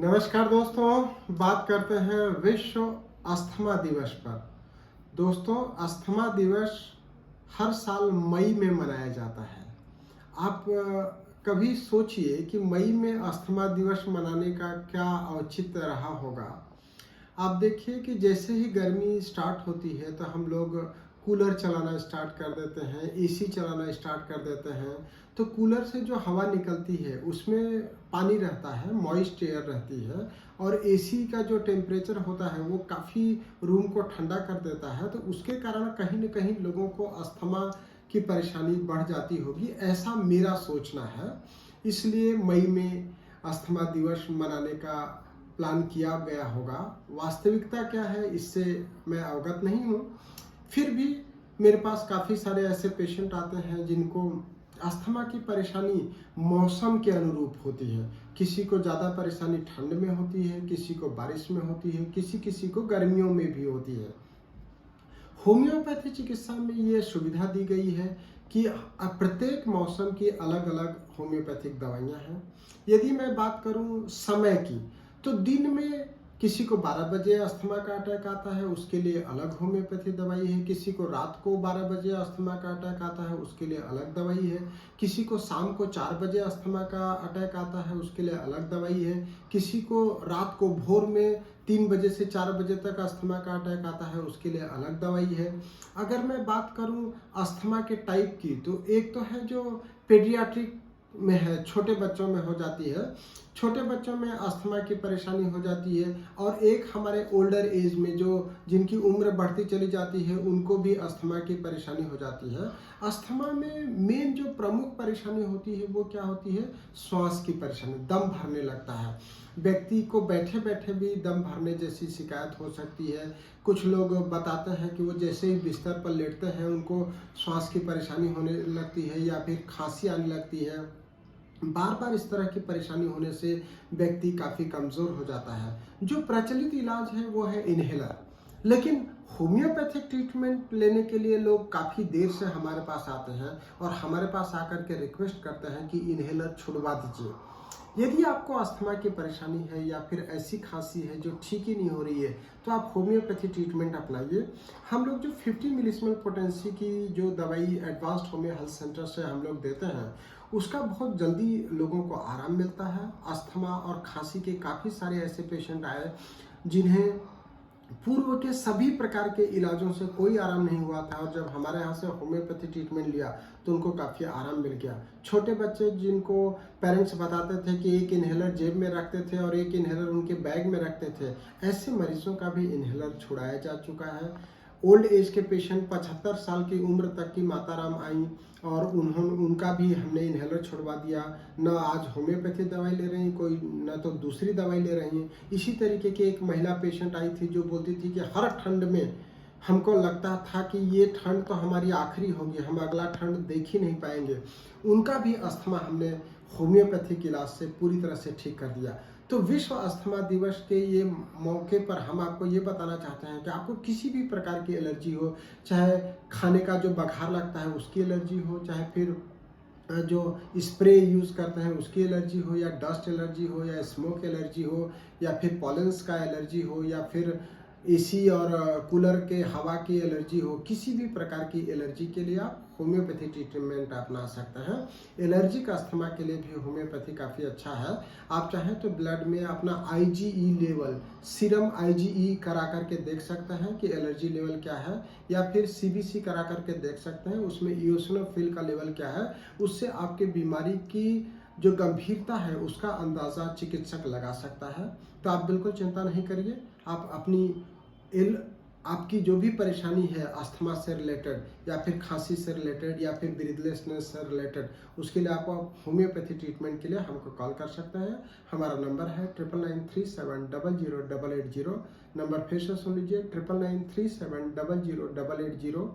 नमस्कार दोस्तों, बात करते हैं विश्व अस्थमा दिवस पर। दोस्तों, अस्थमा दिवस हर साल मई में मनाया जाता है। आप कभी सोचिए कि मई में अस्थमा दिवस मनाने का क्या औचित्य रहा होगा। आप देखिए कि जैसे ही गर्मी स्टार्ट होती है तो हम लोग कूलर चलाना स्टार्ट कर देते हैं, एसी चलाना स्टार्ट कर देते हैं। तो कूलर से जो हवा निकलती है उसमें पानी रहता है, मॉइस्ट एयर रहती है, और एसी का जो टेम्परेचर होता है वो काफ़ी रूम को ठंडा कर देता है। तो उसके कारण कहीं न कहीं लोगों को अस्थमा की परेशानी बढ़ जाती होगी, ऐसा मेरा सोचना है। इसलिए मई में अस्थमा दिवस मनाने का प्लान किया गया होगा। वास्तविकता क्या है इससे मैं अवगत नहीं हूँ। फिर भी मेरे पास काफ़ी सारे ऐसे पेशेंट आते हैं जिनको अस्थमा की परेशानी मौसम के अनुरूप होती है। किसी को ज़्यादा परेशानी ठंड में होती है, किसी को बारिश में होती है, किसी को गर्मियों में भी होती है। होम्योपैथी चिकित्सा में ये सुविधा दी गई है कि प्रत्येक मौसम की अलग अलग होम्योपैथिक दवाइयाँ हैं। यदि मैं बात करूं समय की, तो दिन में किसी को 12 बजे अस्थमा का अटैक आता है, उसके लिए अलग होम्योपैथी दवाई है। किसी को रात को 12 बजे अस्थमा का अटैक आता है, उसके लिए अलग दवाई है। किसी को शाम को 4 बजे अस्थमा का अटैक आता है, उसके लिए अलग दवाई है। किसी को रात को भोर में 3 बजे से 4 बजे तक अस्थमा का अटैक आता है, उसके लिए अलग दवाई है। अगर मैं बात करूं अस्थमा के टाइप की, तो एक तो है जो पेडियाट्रिक में है, छोटे बच्चों में हो जाती है। छोटे बच्चों में अस्थमा की परेशानी हो जाती है। और एक हमारे ओल्डर एज में जो जिनकी उम्र बढ़ती चली जाती है, उनको भी अस्थमा की परेशानी हो जाती है। अस्थमा में मेन जो प्रमुख परेशानी होती है वो क्या होती है? श्वास की परेशानी, दम भरने लगता है। व्यक्ति को बैठे बैठे भी दम भरने जैसी शिकायत हो सकती है। कुछ लोग बताते हैं कि वो जैसे ही बिस्तर पर लेटते हैं उनको श्वास की परेशानी होने लगती है या फिर खांसी आने लगती है। बार बार इस तरह की परेशानी होने से व्यक्ति काफ़ी कमज़ोर हो जाता है। जो प्रचलित इलाज है वो है इन्हेलर। लेकिन होम्योपैथिक ट्रीटमेंट लेने के लिए लोग काफ़ी देर से हमारे पास आते हैं और हमारे पास आकर के रिक्वेस्ट करते हैं कि इन्हेलर छुड़वा दीजिए। यदि आपको अस्थमा की परेशानी है या फिर ऐसी खांसी है जो ठीक ही नहीं हो रही है, तो आप होम्योपैथी ट्रीटमेंट अपनाइए। हम लोग जो 50 मिलीस्मोल पोटेंसी की जो दवाई एडवांस्ड होम्यो हेल्थ सेंटर से हम लोग देते हैं, उसका बहुत जल्दी लोगों को आराम मिलता है। अस्थमा और खांसी के काफ़ी सारे ऐसे पेशेंट आए जिन्हें पूर्व के सभी प्रकार के इलाजों से कोई आराम नहीं हुआ था, और जब हमारे यहाँ से होम्योपैथी ट्रीटमेंट लिया तो उनको काफ़ी आराम मिल गया। छोटे बच्चे जिनको पेरेंट्स बताते थे कि एक इन्हेलर जेब में रखते थे और एक इन्हेलर उनके बैग में रखते थे, ऐसे मरीजों का भी इन्हेलर छुड़ाया जा चुका है। ओल्ड एज के पेशेंट 75 साल की उम्र तक की माताराम आई और उनका भी हमने इन्हेलर छुड़वा दिया। न आज होम्योपैथी दवाई ले रही हैं कोई, न तो दूसरी दवाई ले रही हैं। इसी तरीके की एक महिला पेशेंट आई थी जो बोलती थी कि हर ठंड में हमको लगता था कि ये ठंड तो हमारी आखिरी होगी, हम अगला ठंड देख ही नहीं पाएंगे। उनका भी अस्थमा हमने होम्योपैथिक इलाज से पूरी तरह से ठीक कर दिया। तो विश्व अस्थमा दिवस के ये मौके पर हम आपको ये बताना चाहते हैं कि आपको किसी भी प्रकार की एलर्जी हो, चाहे खाने का जो बघार लगता है उसकी एलर्जी हो, चाहे फिर जो स्प्रे यूज़ करते हैं उसकी एलर्जी हो, या डस्ट एलर्जी हो, या स्मोक एलर्जी हो, या फिर पॉलेंस का एलर्जी हो, या फिर एसी और कूलर के हवा की एलर्जी हो, किसी भी प्रकार की एलर्जी के लिए आप होम्योपैथी ट्रीटमेंट अपना सकते हैं। एलर्जिक अस्थमा के लिए भी होम्योपैथी काफ़ी अच्छा है। आप चाहें तो ब्लड में अपना IgE लेवल, सीरम IgE करा करके देख सकते हैं कि एलर्जी लेवल क्या है, या फिर CBC करा करके देख सकते हैं उसमें इओसिनोफिल का लेवल क्या है। उससे आपके बीमारी की जो गंभीरता है उसका अंदाज़ा चिकित्सक लगा सकता है। तो आप बिल्कुल चिंता नहीं करिए। आप अपनी इल आपकी जो भी परेशानी है अस्थमा से रिलेटेड, या फिर खांसी से रिलेटेड, या फिर ब्रीथलेसनेस से रिलेटेड, उसके लिए आप होम्योपैथी ट्रीटमेंट के लिए हमको कॉल कर सकते हैं। हमारा नंबर है 9993700880। नंबर फिर से सुन लीजिए, 9993700880।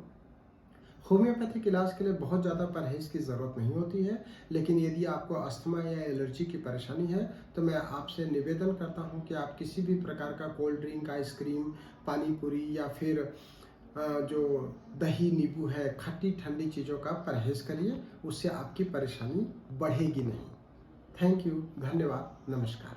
होम्योपैथिक इलाज के लिए बहुत ज़्यादा परहेज की ज़रूरत नहीं होती है, लेकिन यदि आपको अस्थमा या एलर्जी की परेशानी है तो मैं आपसे निवेदन करता हूं कि आप किसी भी प्रकार का कोल्ड ड्रिंक, आइसक्रीम, पानी पूरी, या फिर जो दही नींबू है, खट्टी ठंडी चीज़ों का परहेज करिए। उससे आपकी परेशानी बढ़ेगी नहीं। थैंक यू, धन्यवाद, नमस्कार।